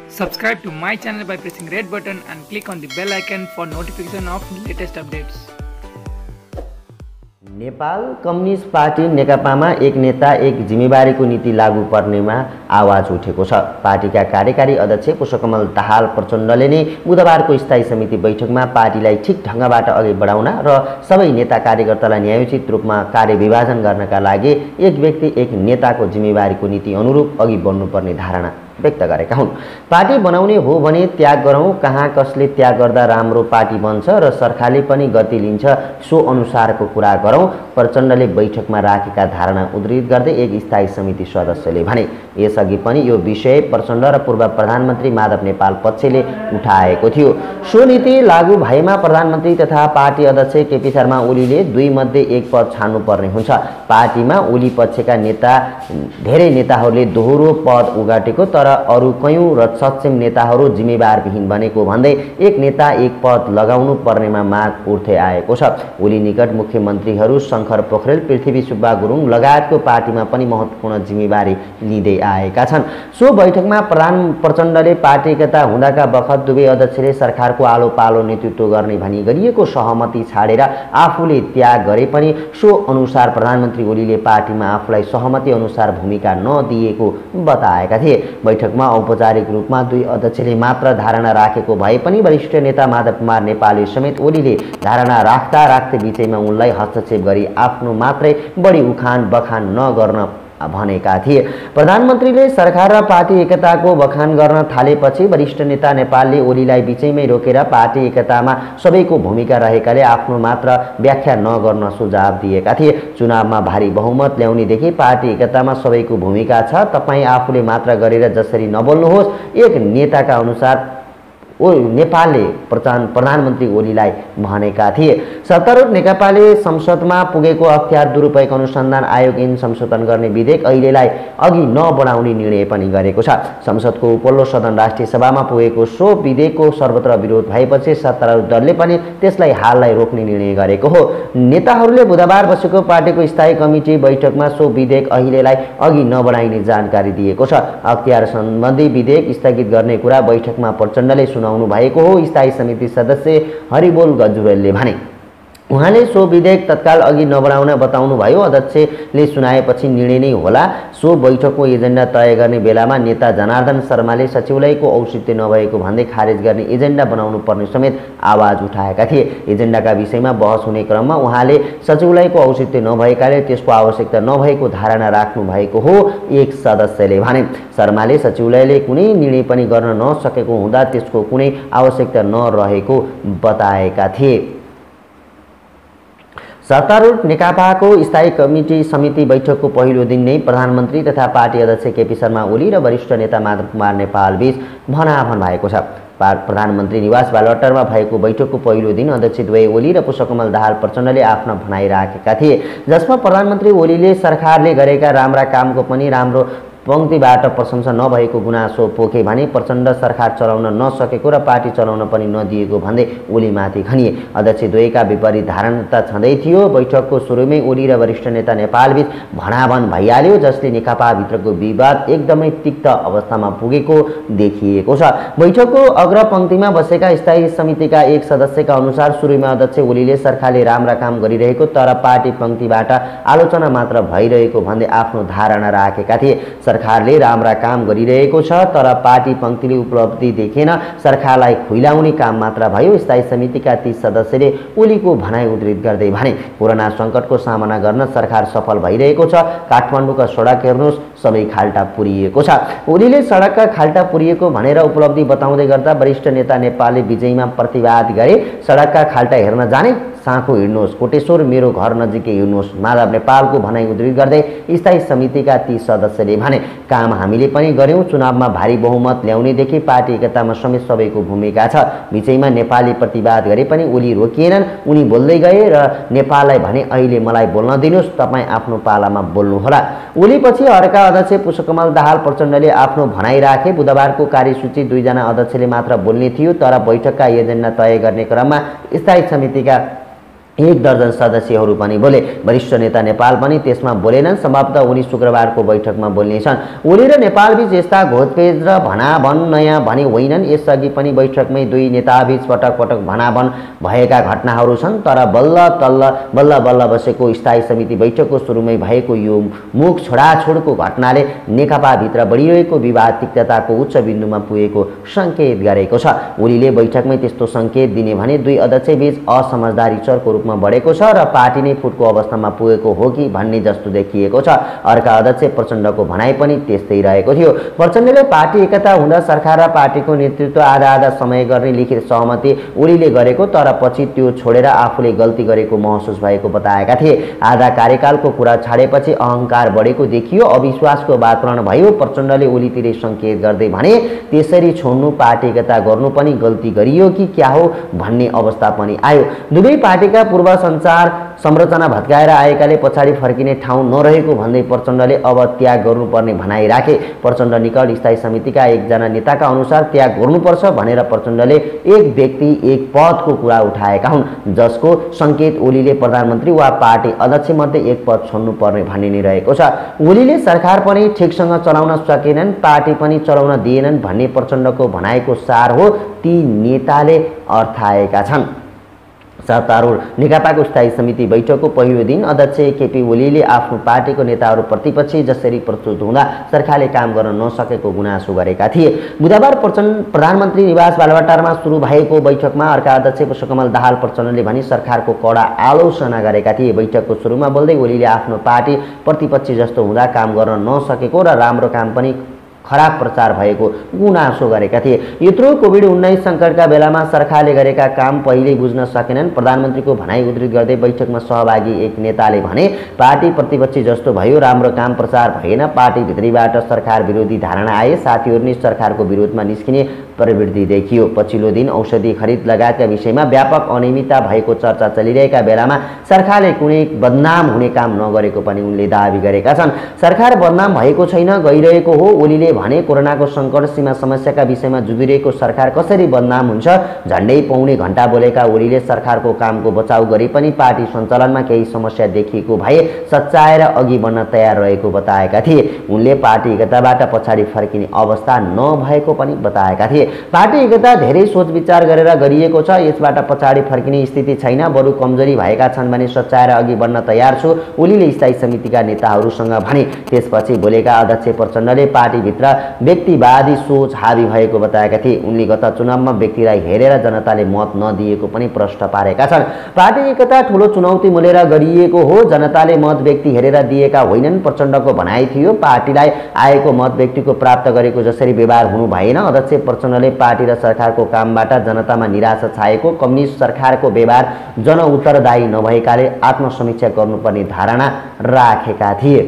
Subscribe to my channel by pressing red button and click on the bell icon for notification of latest updates. Nepal communist party नेकपामा एक नेता एक जिम्मेवारीको नीति लागू पर्नेमा आवाज उठेको छ। पार्टीका कार्यकारी अध्यक्ष पुष्पकमल दाहाल प्रचण्डले नै बुधबारको स्थायी समिति बैठकमा पार्टीलाई ठिक ढंगबाट अघि बढाउन र सबै नेता कार्यकर्तालाई न्यायोचित रूपमा कार्यविभाजन गर्नका लागि एक व्यक्ति एक नेताको जिम्मेवारीको नीति अनुरूप अघि बढ्नुपर्ने धारणा व्यक्त गरेका हुन्। पार्टी बनाउने हो भने त्याग गरौँ, कहाँ कसले त्याग गर्दा राम्रो पार्टी बन्छ र सरकारले पनि गति लिन्छ सो अनुसारको कुरा गरौँ, प्रचण्डले बैठकमा राखेका धारणा उद्धृत गर्दै एक स्थायी समिति सदस्यले भने। यसअघि पनि यो विषय प्रचण्ड र पूर्व प्रधानमन्त्री माधव नेपाल पक्षले उठाएको थियो। सो नीति लागू भएमा प्रधानमन्त्री तथा पार्टी अध्यक्ष केपी शर्मा ओलीले दुई मध्ये एक पद छाड्नुपर्ने हुन्छ। पार्टीमा ओली पक्षका धेरै नेताहरूले दोहोरो पद उगाटेको तर अरु कयौं र सक्षम नेताहरू जिम्मेवारविहीन बनेको भन्दै एक नेता एक पद लगाउनु पर्नेमा माग उठ्दै आएको छ। ओली निकट मुख्यमन्त्रीहरू शंकर पोखरेल, पृथ्वी सुब्बा गुरुङ लगायतको पार्टीमा पनि महत्त्वपूर्ण जिम्मेवारी लिँदै आएका छन्। सो बैठकमा प्रचण्डले पार्टी एकता हुँदाका बखत दुवै अध्यक्षले सरकारको आलो पालो नेतृत्व गर्ने भनी गरिएको सहमति छाडेर आफूले त्याग गरे पनि सो अनुसार प्रधानमन्त्री ओलीले पार्टीमा आफूलाई सहमति अनुसार भूमिका नदिएको बताएका थिए। बैठकमा औपचारिक रूपमा दुई अध्यक्षले मात्र धारणा राखेको भए पनि वरिष्ठ नेता माधव कुमार नेपालले समेत ओलीले धारणा राख्दै बीचैमा उनलाई हस्तक्षेप गरी आफ्नो मात्रै बढी उखान बखान नगर्न भनेका थिए। प्रधानमन्त्रीले सरकार र पार्टी एकताको बखान गर्न थालेपछि वरिष्ठ नेता नेपालले ओलीलाई बीचैमै रोकेर पार्टी एकतामा सबैको भूमिका रहेकाले आफ्नो मात्र व्याख्या नगर्न सुझाव दिएका थिए। चुनावमा भारी बहुमत ल्याउनेदेखि पार्टी एकतामा सबैको भूमिका छ, तपाईँ आफूले मात्र गरेर जसरी नबोल्नुहोस्, एक नेताका अनुसार नेपालले प्रधानमन्त्री ओलीलाई भनेका थिए। सत्तारूढ नेकपाले संसदमा पुगेको अख्तियार दुरुपयोग अनुसन्धान आयोग ऐन संशोधन गर्ने विधेयक अहिलेलाई अघि नबढाउने निर्णय पनि गरेको छ। संसदको उपल्लो सदन राष्ट्रिय सभामा पुगेको सो विधेयकको सर्वत्र विरोध भएपछि सत्तारूढ दलले पनि त्यसलाई हाललाई रोक्ने निर्णय गरेको हो। नेताहरूले बुधबार बसेको पार्टीको स्थायी कमिटी बैठकमा सो विधेयक अहिलेलाई अघि नबढाइने जानकारी दिएको छ। अख्तियार सम्बन्धी विधेयक स्थगित गर्ने कुरा बैठकमा प्रचण्डले सुनाउनु भएको हो, स्थायी समिति सदस्य हरिबोल गजुरेलले भने। उहाँले सो विधेयक तत्काल अघि नबढाउन बताउनु भयो। अध्यक्षले सुनाएपछि निर्णय नै होला। सो बैठकको एजेन्डा तय गर्ने बेलामा नेता जनार्दन शर्माले सचिवालयको औचित्य नभएको भन्दै खारेज गर्ने एजेन्डा बनाउनु पर्ने समेत आवाज उठाएका थिए। एजेन्डाका विषयमा बहस हुने क्रममा उहाँले सचिवालयको औचित्य नभएकाले त्यसको आवश्यकता नभएको धारणा राख्नु भएको हो, एक सदस्यले भने। शर्माले सचिवालयले कुनै निर्णय पनि गर्न नसकेको हुँदा त्यसको कुनै आवश्यकता नरहेको बताएका थिए। सत्तारूढ नेकपाको स्थायी कमिटी समिति बैठकको पहिलो दिन नै प्रधानमन्त्री तथा पार्टी अध्यक्ष केपी शर्मा ओली र वरिष्ठ नेता माधव कुमार नेपाल बीच भनाभन भएको छ। प्रधानमन्त्री निवास बालवाटारमा भएको बैठकको पहिलो दिन अध्यक्ष द्वय ओली र पुष्पकमल दाहाल प्रचण्डले आफ्ना भनाइ राखेका थिए, जसमा प्रधानमन्त्री ओलीले सरकारले गरेका राम्रा कामको पनि राम्रो पंक्तिबाट प्रशंसा नभएको गुनासो पोखे भने प्रचण्ड सरकार चलाउन नसकेको र पार्टी चलाउन पनि नदिएको भन्दै ओलीमाथि खनिए। अध्यक्ष द्वयका विपरीत धारणा त छँदै थियो। बैठकको सुरुमै ओली र वरिष्ठ नेता नेपालबीच भनाभन भइहाल्यो, जसले नेकपाभित्रको विवाद एकदमै तिक्त अवस्थामा पुगेको देखिएको छ। बैठकको अग्रपंक्तिमा बसेका स्थायी समितिका एक सदस्यका अनुसार सुरुमा अध्यक्ष ओलीले सरकारले राम्रा काम गरिरहेको तर पार्टी पंक्तिबाट आलोचना मात्र भइरहेको भन्दै आफ्नो धारणा राखेका थिए। सरकारले राम्रा काम गरिरहेको छ तर पार्टी पंक्तिले उपलब्धि देखेन, सरकारलाई खुइलाउने काम मात्र भयो। स्थायी समितिका ती सदस्यले ओलीको भनाइ उद्धृत गर्दै भने, कोरोना संकटको सामना गर्न सरकार सफल भइरहेको छ। काठमाडौँका सडक हेर्नुहोस्, सबै खाल्टा पुरिएको छ। ओलीले सडकका खाल्टा पुरिएको भनेर उपलब्धि बताउँदै गर्दा वरिष्ठ नेता नेपालले विजयमा प्रतिवाद गरे, सडकका खाल्टा हेर्न जाने, साँखो हिँड्नुहोस्, कोटेश्वर मेरो घर नजिकै हिँड्नुहोस्। माधव नेपालको भनाइ उद्धृत गर्दै स्थायी समितिका ती सदस्यले भने, काम हामीले पनि गर्यौं, चुनावमा भारी बहुमत ल्याउनेदेखि पार्टी एकतामा समेत सबैको भूमिका छ। विषयमा नेपालले प्रतिवाद गरे पनि ओली रोकिएनन्। उनी बोल्दै गए र नेपाललाई भने, अहिले मलाई बोल्न दिनुस्, तपाईँ आफ्नो पालामा बोल्नुहोला। ओलीपछि अर्का अध्यक्ष पुष्पकमल दाहाल प्रचण्डले आफ्नो भनाइ राखे। बुधबारको कार्यसूची दुईजना अध्यक्षले मात्र बोल्ने थियो तर बैठकका एजेन्डा तय गर्ने क्रममा स्थायी समितिका एक दर्जन सदस्यहरू पनि बोले। वरिष्ठ नेता नेपाल पनि त्यसमा बोलेनन्। सम्भवतः उनी शुक्रबारको बैठकमा बोल्नेछन्। ओली र नेपालबीच यस्ता घोचपेच र भनाभन नयाँ भने होइनन्। यसअघि पनि बैठकमै दुई नेताबीच पटक पटक भनाभन भएका घटनाहरू छन्। तर बल्ल बल्ल बसेको स्थायी समिति बैठकको सुरुमै भएको यो मुख छोडाछोडको घटनाले नेकपाभित्र बढिरहेको विवाद तिक्तताको उच्च बिन्दुमा पुगेको सङ्केत गरेको छ। ओलीले बैठकमै त्यस्तो सङ्केत दिने भने दुई अध्यक्षबीच असमझदारी चरको रूपमा बढेको छ र पार्टी नै फुटको अवस्थामा पुगेको हो कि भन्ने जस्तो देखिएको छ। अर्का अध्यक्ष प्रचण्डको भनाइ पनि त्यस्तै रहेको थियो। प्रचण्डले पार्टी एकता हुँदा सरकार र पार्टीको नेतृत्व आधा समय गर्ने लिखित सहमति ओलीले गरेको, तर पछि त्यो छोडेर आफूले गल्ती गरेको महसुस भएको बताएका थिए। आधा कार्यकालको कुरा छाडेपछि अहङ्कार बढेको देखियो, अविश्वासको वातावरण भयो। प्रचण्डले ओलीतिरै सङ्केत गर्दै भने त्यसरी छोड्नु, पार्टी एकता गर्नु पनि गल्ती गरियो कि क्या हो भन्ने अवस्था पनि आयो। दुवै पार्टीका पूर्व सञ्चार संरचना भत्काएर आएकाले पछाडि फर्किने ठाउँ नरहेको भन्दै प्रचण्डले अब त्याग गर्नुपर्ने भनाइ राखे। प्रचण्ड निकट स्थायी समितिका एकजना नेताका अनुसार त्याग गर्नुपर्छ भनेर प्रचण्डले एक व्यक्ति एक पदको कुरा उठाएका हुन्, जसको सङ्केत ओलीले प्रधानमन्त्री वा पार्टी अध्यक्ष मध्ये एक पद छोड्नुपर्ने भन्ने नै रहेको छ। ओलीले सरकार पनि ठिकसँग चलाउन सकेनन्, पार्टी पनि चलाउन दिएनन् भन्ने प्रचण्डको भनाइको सार हो, ती नेताले अर्थाएका छन्। सत्तारूढ नेकपाको स्थायी समिति बैठकको पहिलो दिन अध्यक्ष केपी ओलीले आफ्नो पार्टीको नेताहरू प्रतिपक्षी जसरी प्रस्तुत हुँदा सरकारले काम गर्न नसकेको गुनासो गरेका थिए। बुधबार प्रधानमन्त्री निवास बालुवाटारमा सुरु भएको बैठकमा अर्का अध्यक्ष पुष्पकमल दाहाल प्रचण्डले भनी सरकारको कडा आलोचना गरेका थिए। बैठकको सुरुमा बोल्दै ओलीले आफ्नो पार्टी प्रतिपक्षी जस्तो हुँदा काम गर्न नसकेको र राम्रो काम पनि खराब प्रचार भएको गुनासो गरेका थिए। यत्रो कोभिड-19 सङ्कटका बेलामा सरकारले गरेका काम पहिले बुझ्न सकेनन्। प्रधानमन्त्रीको भनाइ उद्धृत गर्दै बैठकमा सहभागी एक नेताले भने पार्टी प्रतिपक्षी जस्तो भयो, राम्रो काम प्रचार भएन, पार्टी भित्रीबाट सरकार विरोधी धारणा आए, साथीहरू नै सरकारको विरोधमा निस्किने प्रवृत्ति देखियो। पछिल्लो दिन औषधि खरिद लगायतका विषयमा व्यापक अनियमितता भएको चर्चा चलिरहेका बेलामा सरकारले कुनै बदनाम हुने काम नगरेको पनि उनले दाबी गरेका छन्। सरकार बदनाम भएको छैन, गइरहेको हो। ओलीले भने कोरोनाको सङ्कट सीमा समस्याका विषयमा जुधिरहेको सरकार कसरी बदनाम हुन्छ? झन्डै पौने घण्टा बोलेका ओलीले सरकारको कामको बचाउ गरे पनि पार्टी सञ्चालनमा केही समस्या देखिएको भए सच्याएर अघि बढ्न तयार रहेको बताएका थिए। उनले पार्टी एकताबाट पछाडि फर्किने अवस्था नभएको पनि बताएका थिए। पार्टी एकता धेरै सोच विचार गरेर गरिएको छ, यसबाट पछाडि फर्किने स्थिति छैन, बरु कमजोरी भएका छन् भने सच्याएर अघि बढ्न तयार छु, ओलीले स्थायी समितिका नेताहरूसँग भने। त्यसपछि बोलेका अध्यक्ष प्रचण्डले पार्टीभित्र व्यक्तिवादी सोच हावी भएको बताएका थिए। उनले गत चुनावमा व्यक्तिलाई हेरेर जनताले मत नदिएको पनि प्रश्न पारेका छन्। पार्टी एकता ठूलो चुनौती मोलेर गरिएको हो, जनताले मत व्यक्ति हेरेर दिएका होइनन् प्रचण्डको भनाइ थियो। पार्टीलाई आएको मत व्यक्तिको प्राप्त गरेको जसरी व्यवहार हुनु भएन। अध्यक्ष प्रचण्डले पार्टी र सरकारको कामबाट जनतामा निराशा छाएको, कम्युनिस्ट सरकारको व्यवहार जनउत्तरदायी नभएकाले आत्मसमीक्षा गर्नुपर्ने धारणा राखेका थिए।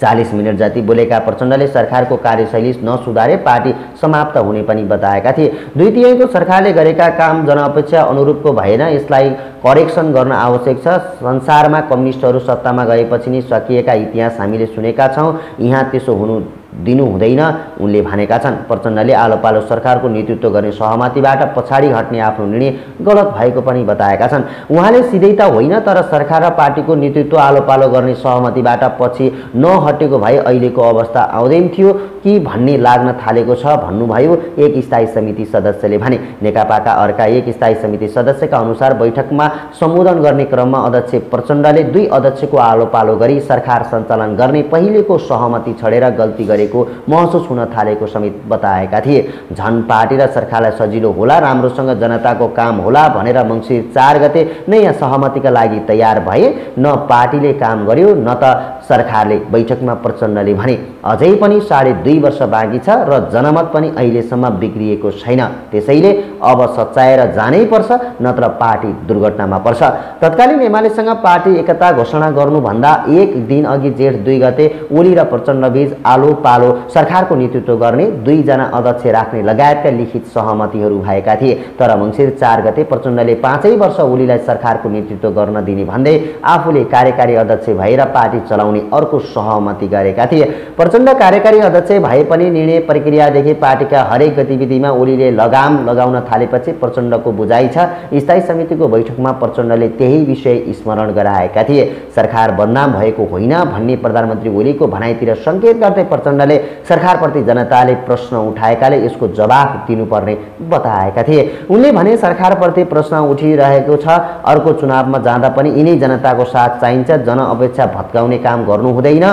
40 मिनट जति बोलेका प्रचण्डले सरकारको कार्यशैली नसुधारे पार्टी समाप्त हुने पनि बताएका थिए। 2/3 सरकारले गरेका काम जनअपेक्षा अनुरूपको भएन, यसलाई करेक्सन गर्न आवश्यक छ। संसारमा कम्युनिस्टहरू सत्तामा गएपछि नै सकिएका इतिहास हामीले सुनेका छौँ, यहाँ त्यसो हुनु दिनु हुँदैन उनले भनेका छन्। प्रचण्डले आलोपालो सरकारको नेतृत्व गर्ने सहमतिबाट पछाडि हट्ने आफ्नो निर्णय गलत भएको पनि बताएका छन्। उहाँले सिधै त होइन, तर सरकार र पार्टीको नेतृत्व आलोपालो गर्ने सहमतिबाट पछि नहटेको भए अहिलेको अवस्था आउँदैन थियो कि भन्ने लाग्न थालेको छ भन्नुभयो एक स्थायी समिति सदस्यले भने। नेकपाका अर्का एक स्थायी समिति सदस्यका अनुसार बैठकमा सम्बोधन गर्ने क्रममा अध्यक्ष प्रचण्डले दुई अध्यक्षको आलोपालो गरी सरकार सञ्चालन गर्ने पहिलेको सहमति छडेर गल्ती गरेको महसुस हुन थालेको समेत बताएका थिए। झन पार्टी र सरकारलाई सजिलो होला, राम्रोसँग जनताको काम होला भनेर मङ्सिर 4 गते नयाँ सहमतिका लागि तयार भए। न पार्टीले काम गर्यो न त सरकारले, बैठकमा प्रचण्डले भने। अझै पनि 2.5 वर्ष बाँकी छ र जनमत पनि अहिलेसम्म बिग्रिएको छैन, त्यसैले अब सच्याएर जानै पर्छ, नत्र पार्टी दुर्घटनामा पर्छ। तत्कालीन एमालेसँग पार्टी एकता घोषणा गर्नुभन्दा एक दिन अघि जेठ 2 गते ओली र प्रचण्ड बीच आलो पालो सरकारको नेतृत्व गर्ने 2 जना अध्यक्ष राख्ने लगायतका लिखित सहमतिहरू भएका थिए। तर मङ्सिर 4 गते प्रचण्डले 5 वर्ष ओलीलाई सरकारको नेतृत्व गर्न दिने भन्दै आफूले कार्यकारी अध्यक्ष भएर पार्टी चलाउने अर्को सहमति गरेका थिए। प्रचण्ड कार्यकारी अध्यक्ष भए पनि निर्णय प्रक्रियादेखि पार्टीका हरेक गतिविधिमा ओलीले लगाम लगाउन थालेपछि प्रचण्डको बुझाइ छ। स्थायी समितिको बैठकमा प्रचण्डले त्यही विषय स्मरण गराएका थिए। सरकार बदनाम भएको होइन भन्ने प्रधानमन्त्री ओलीको भनाइतिर संकेत गर्दै प्रचण्डले सरकारप्रति जनताले प्रश्न उठाएकाले यसको जवाफ दिनुपर्ने बताएका थिए। उनले भने सरकारप्रति प्रश्न उठिरहेको छ, अर्को चुनावमा जाँदा पनि यिनै जनताको साथ चाहिन्छ, जनअपेक्षा भत्काउने काम गर्नु हुँदैन।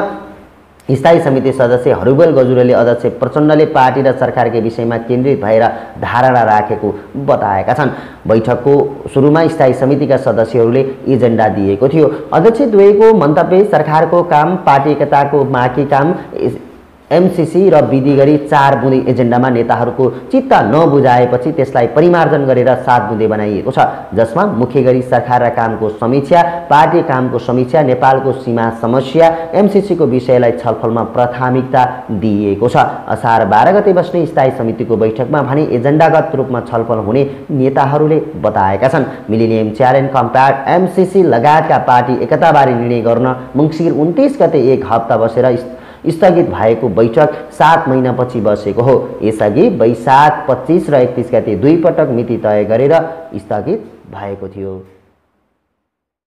स्थायी समिति सदस्य हरुबेल गजुरेले अध्यक्ष प्रचण्डले पार्टी र सरकारकै विषयमा केन्द्रित भएर धारणा राखेको बताएका छन्। बैठकको सुरुमा स्थायी समितिका सदस्यहरूले एजेन्डा दिएको थियो। अध्यक्ष द्वयको मन्तव्य सरकारको काम, पार्टी एकताको बाँकी काम, एमसीसी र विधि गरी 4 बुँदे एजेन्डामा नेताहरूको चित्त नबुझाएपछि त्यसलाई परिमार्जन गरेर 7 बुँदे बनाइएको छ, जसमा मुख्य गरी सरकार र कामको समीक्षा, पार्टी कामको समीक्षा, नेपालको सीमा समस्या, एमसीसीको विषयलाई छलफलमा प्राथमिकता दिइएको छ। असार 12 गते बस्ने स्थायी समितिको बैठकमा भने एजेन्डागत रूपमा छलफल हुने नेताहरूले बताएका छन्। मिलेनियम च्यालेन्ज कम्प्याक्ट, एमसीसी लगायतका पार्टी एकताबारे निर्णय गर्न मङ्सिर 29 गते 1 हप्ता बसेर स्थगित भएको बैठक 7 महिनापछि बसेको हो। यसअघि वैशाख 25 र 31 गते 2 पटक मिति तय गरेर स्थगित भएको थियो।